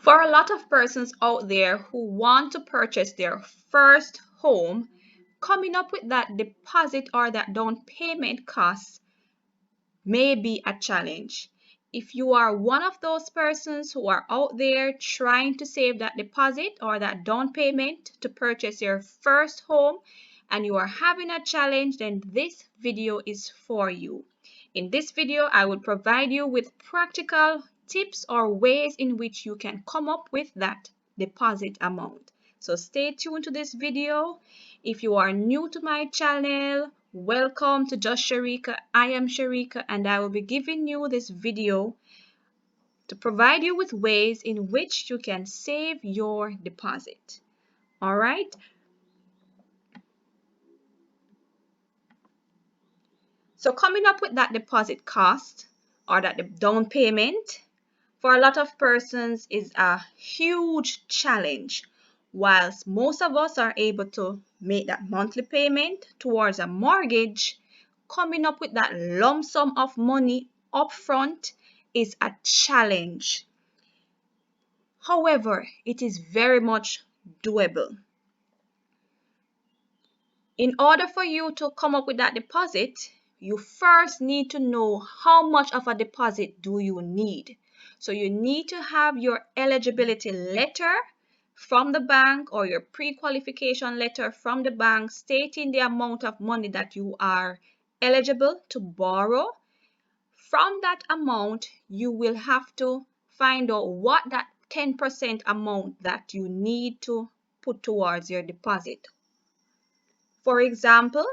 For a lot of persons out there who want to purchase their first home, coming up with that deposit or that down payment cost may be a challenge. If you are one of those persons who are out there trying to save that deposit or that down payment to purchase your first home and you are having a challenge, then this video is for you. In this video, I will provide you with practical tips or ways in which you can come up with that deposit amount. So stay tuned to this video. If you are new to my channel, welcome to Just Sharika. I am Sharika and I will be giving you this video to provide you with ways in which you can save your deposit. All right. So coming up with that deposit cost or that down payment for a lot of persons is a huge challenge. Whilst most of us are able to make that monthly payment towards a mortgage, coming up with that lump sum of money upfront is a challenge. However, it is very much doable. In order for you to come up with that deposit, you first need to know how much of a deposit do you need. So you need to have your eligibility letter from the bank or your pre-qualification letter from the bank stating the amount of money that you are eligible to borrow. From that amount, you will have to find out what that 10% amount that you need to put towards your deposit. For example,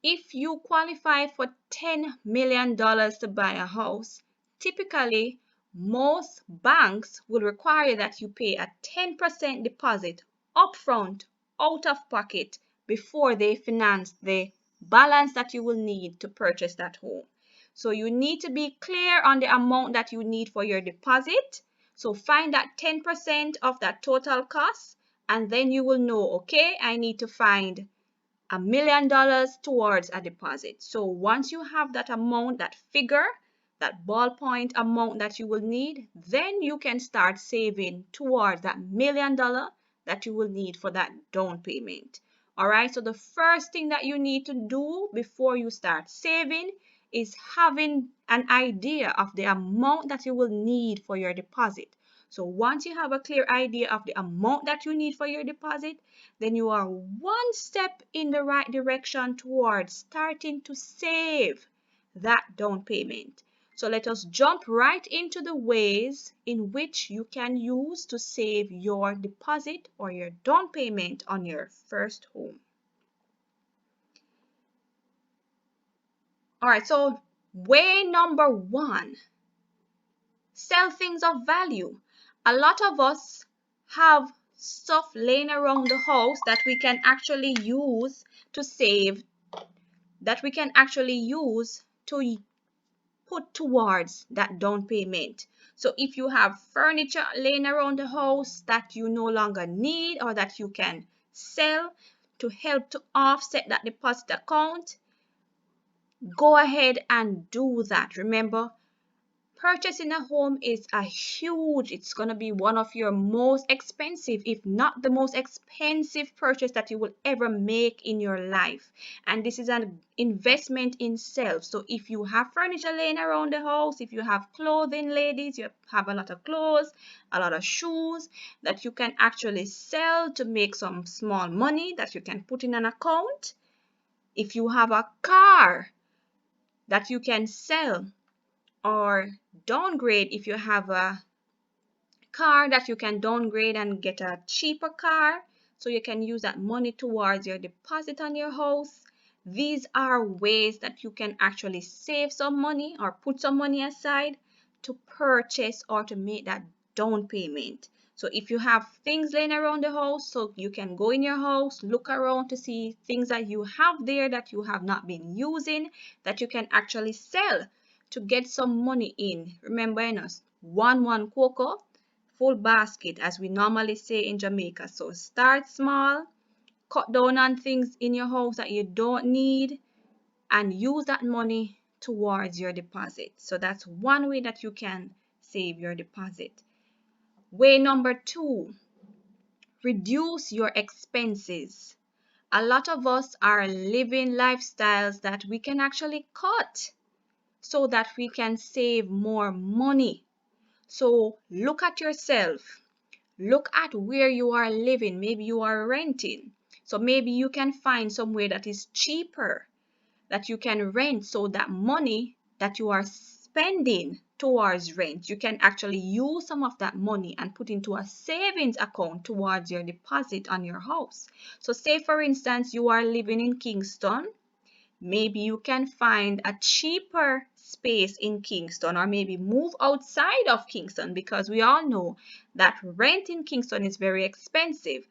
if you qualify for $10 million to buy a house, typically most banks will require that you pay a 10% deposit upfront out of pocket before they finance the balance that you will need to purchase that home. So you need to be clear on the amount that you need for your deposit. So find that 10% of that total cost and then you will know, okay, I need to find $1 million towards a deposit. So once you have that amount, that figure, that ballpoint amount that you will need, then you can start saving towards that $1 million that you will need for that down payment. All right, so the first thing that you need to do before you start saving is having an idea of the amount that you will need for your deposit. So once you have a clear idea of the amount that you need for your deposit, then you are one step in the right direction towards starting to save that down payment. So let us jump right into the ways in which you can use to save your deposit or your down payment on your first home. All right, so way number one, sell things of value. A lot of us have stuff laying around the house that we can actually use to save, that we can actually use to put towards that down payment. So if you have furniture laying around the house that you no longer need or that you can sell to help to offset that deposit account, go ahead and do that. Remember, purchasing a home is it's going to be one of your most expensive, if not the most expensive purchase that you will ever make in your life. And this is an investment in self. So if you have furniture laying around the house, if you have clothing, ladies, you have a lot of clothes, a lot of shoes that you can actually sell to make some small money that you can put in an account. If you have a car that you can sell or downgrade, if you have a car that you can downgrade and get a cheaper car, so you can use that money towards your deposit on your house. These are ways that you can actually save some money or put some money aside to purchase or to make that down payment. So if you have things laying around the house, so you can go in your house, look around to see things that you have there that you have not been using, that you can actually sell to get some money in. Remember, one cocoa, full basket, as we normally say in Jamaica. So start small, cut down on things in your house that you don't need, and use that money towards your deposit. So that's one way that you can save your deposit. Way number 2, reduce your expenses. A lot of us are living lifestyles that we can actually cut so that we can save more money. So look at yourself. Look at where you are living. Maybe you are renting. So maybe you can find somewhere that is cheaper that you can rent, so that money that you are spending towards rent, you can actually use some of that money and put into a savings account towards your deposit on your house. So say for instance you are living in Kingston. Maybe you can find a cheaper space in Kingston, or maybe move outside of Kingston, because we all know that rent in Kingston is very expensive.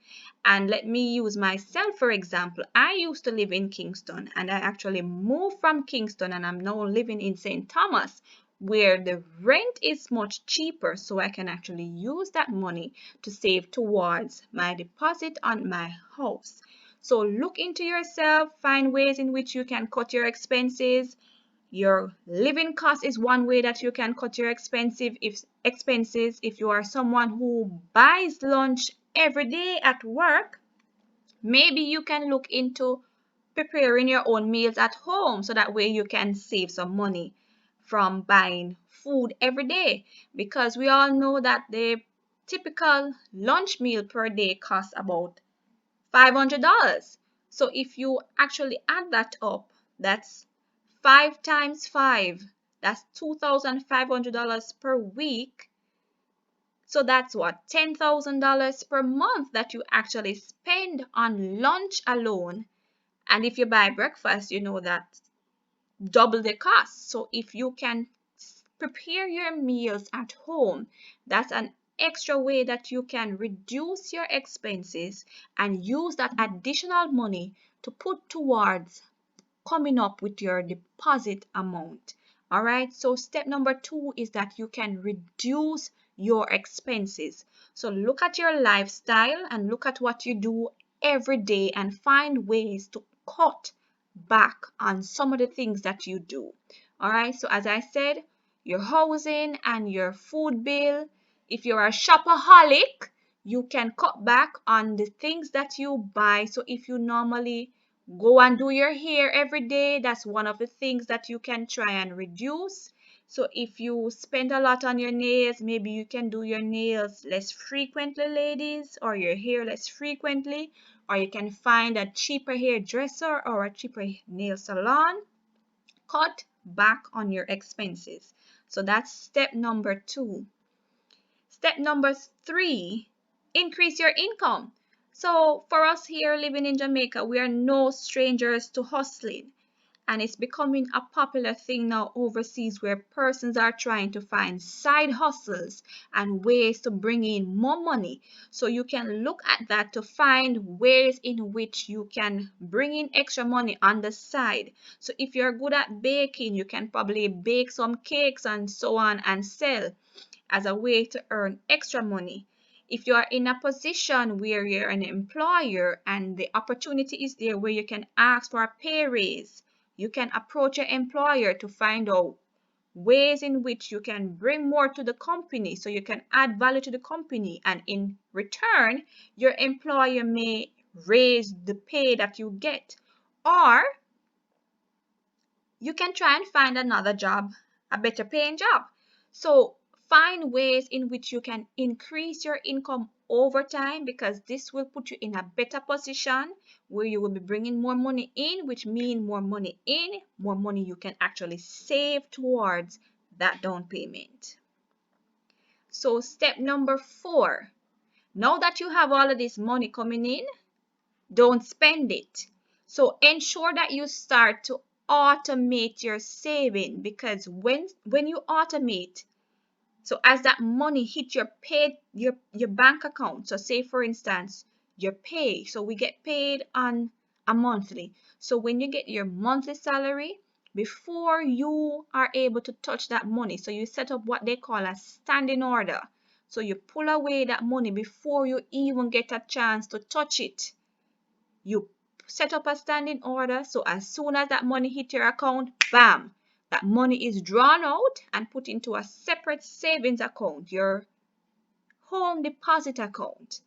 And let me use myself for example. I used to live in Kingston and I actually moved from Kingston and I'm now living in St. Thomas, where the rent is much cheaper, so I can actually use that money to save towards my deposit on my house. So look into yourself, find ways in which you can cut your expenses. Your living cost is one way that you can cut your expenses. If you are someone who buys lunch every day at work, maybe you can look into preparing your own meals at home, so that way you can save some money from buying food every day, because we all know that the typical lunch meal per day costs about $500. So if you actually add that up, that's 5 times 5. That's $2,500 per week. So that's what? $10,000 per month that you actually spend on lunch alone. And if you buy breakfast, you know that double the cost. So if you can prepare your meals at home, that's an extra way that you can reduce your expenses and use that additional money to put towards coming up with your deposit amount. All right, so step number 2 is that you can reduce your expenses. So look at your lifestyle and look at what you do every day and find ways to cut back on some of the things that you do. All right, so as I said, your housing and your food bill. If you're a shopaholic, you can cut back on the things that you buy. So if you normally go and do your hair every day, that's one of the things that you can try and reduce. So if you spend a lot on your nails, maybe you can do your nails less frequently, ladies, or your hair less frequently, or you can find a cheaper hairdresser or a cheaper nail salon. Cut back on your expenses. So that's step number 2. Step number 3, increase your income. So for us here living in Jamaica, we are no strangers to hustling. And it's becoming a popular thing now overseas, where persons are trying to find side hustles and ways to bring in more money. So you can look at that to find ways in which you can bring in extra money on the side. So if you're good at baking, you can probably bake some cakes and so on and sell as a way to earn extra money. If you are in a position where you're an employer and the opportunity is there where you can ask for a pay raise, you can approach your employer to find out ways in which you can bring more to the company, so you can add value to the company, and in return your employer may raise the pay that you get. Or you can try and find another job, a better paying job. So find ways in which you can increase your income over time, because this will put you in a better position where you will be bringing more money in, which means more money in, more money you can actually save towards that down payment. So step number 4, now that you have all of this money coming in, don't spend it. So ensure that you start to automate your saving, because when you automate, so as that money hit your bank account, so say for instance your pay, so we get paid on a monthly. So when you get your monthly salary, before you are able to touch that money, so you set up what they call a standing order. So you pull away that money before you even get a chance to touch it. You set up a standing order, so as soon as that money hit your account, bam, that money is drawn out and put into a separate savings account, your home deposit account.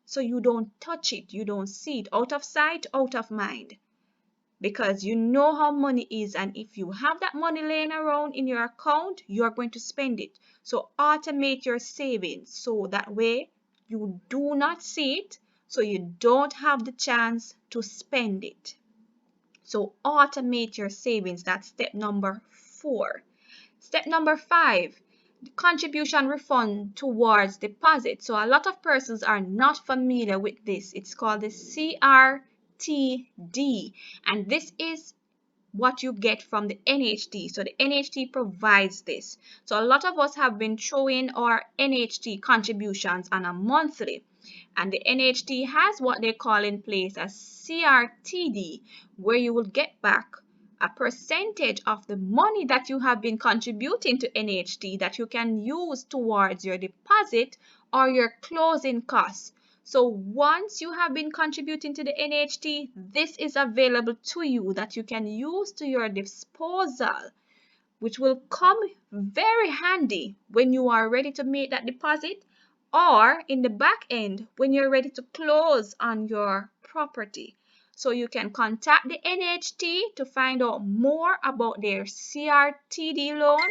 So you don't touch it, you don't see it. Out of sight, out of mind. Because you know how money is, and if you have that money laying around in your account, you are going to spend it. So automate your savings so that way you do not see it, so you don't have the chance to spend it. So automate your savings. That's step number 4. Step number 5, the contribution refund towards deposit. So a lot of persons are not familiar with this. It's called the CRTD, and this is what you get from the NHT. So the NHT provides this. So a lot of us have been throwing our NHT contributions on a monthly, and the NHT has what they call in place a CRTD, where you will get back a percentage of the money that you have been contributing to NHT that you can use towards your deposit or your closing costs. So once you have been contributing to the NHT, this is available to you that you can use to your disposal, which will come very handy when you are ready to make that deposit, or in the back end when you're ready to close on your property. So you can contact the NHT to find out more about their CRTD loan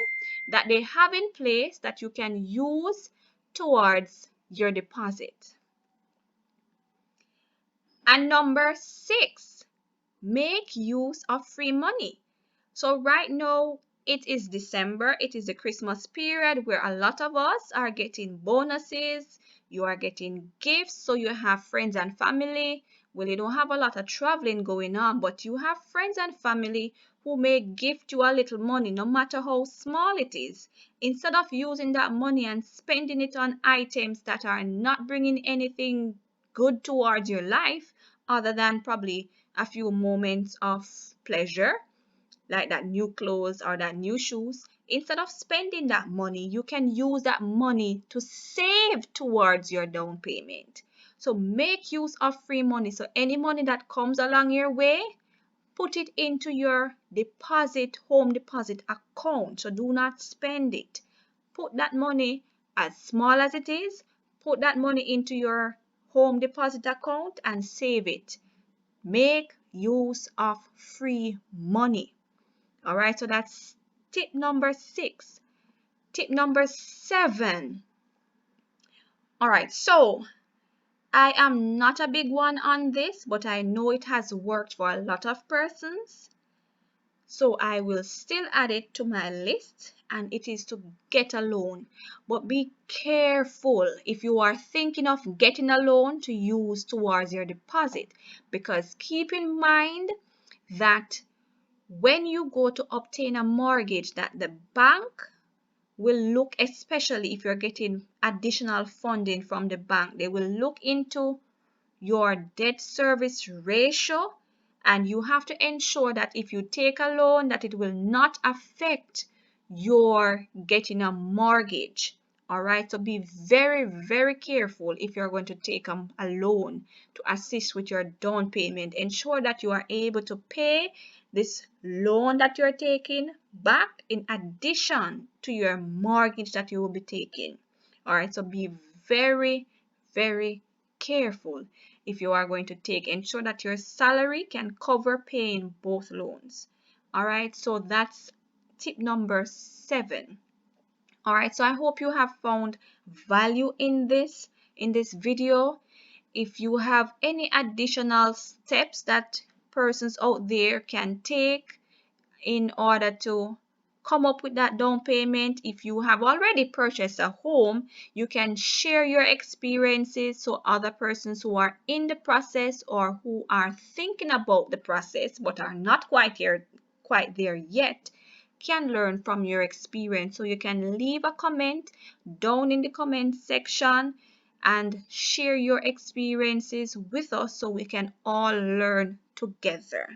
that they have in place that you can use towards your deposit. And number 6, make use of free money. So right now it is December, it is the Christmas period where a lot of us are getting bonuses, you are getting gifts, so you have friends and family. Well, you don't have a lot of traveling going on, but you have friends and family who may gift you a little money, no matter how small it is. Instead of using that money and spending it on items that are not bringing anything good towards your life, other than probably a few moments of pleasure, like that new clothes or that new shoes, instead of spending that money, you can use that money to save towards your down payment. So make use of free money. So any money that comes along your way, put it into your deposit, home deposit account. So do not spend it. Put that money, as small as it is, put that money into your home deposit account and save it. Make use of free money. All right, so that's tip number 6. Tip number 7. All right, so I am not a big one on this, but I know it has worked for a lot of persons. So I will still add it to my list, and it is to get a loan. But be careful if you are thinking of getting a loan to use towards your deposit, because keep in mind that when you go to obtain a mortgage, that the bank will look, especially if you're getting additional funding from the bank, they will look into your debt service ratio, and you have to ensure that if you take a loan, that it will not affect your getting a mortgage. All right, so be very, very careful if you're going to take a loan to assist with your down payment. Ensure that you are able to pay this loan that you're taking back in addition to your mortgage that you will be taking. All right, so be very, very careful if you are going to take. Ensure that your salary can cover paying both loans. All right, so that's tip number 7. All right, so I hope you have found value in this video. If you have any additional steps that persons out there can take in order to come up with that down payment, if you have already purchased a home, you can share your experiences so other persons who are in the process or who are thinking about the process but are not quite there yet can learn from your experience. So you can leave a comment down in the comment section and share your experiences with us so we can all learn together.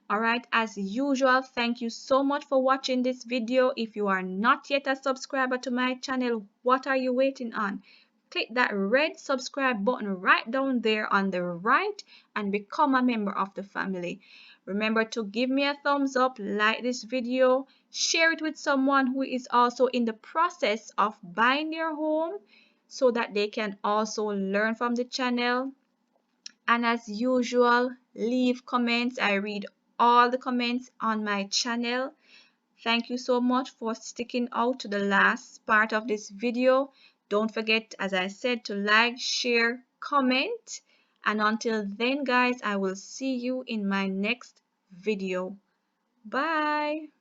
All right, as usual, thank you so much for watching this video. If you are not yet a subscriber to my channel, what are you waiting on? Click that red subscribe button right down there on the right and become a member of the family. Remember to give me a thumbs up, like this video, share it with someone who is also in the process of buying their home, so that they can also learn from the channel. And as usual, leave comments. I read all the comments on my channel. Thank you so much for sticking out to the last part of this video. Don't forget, as I said, to like, share, comment. And until then, guys, I will see you in my next video. Bye.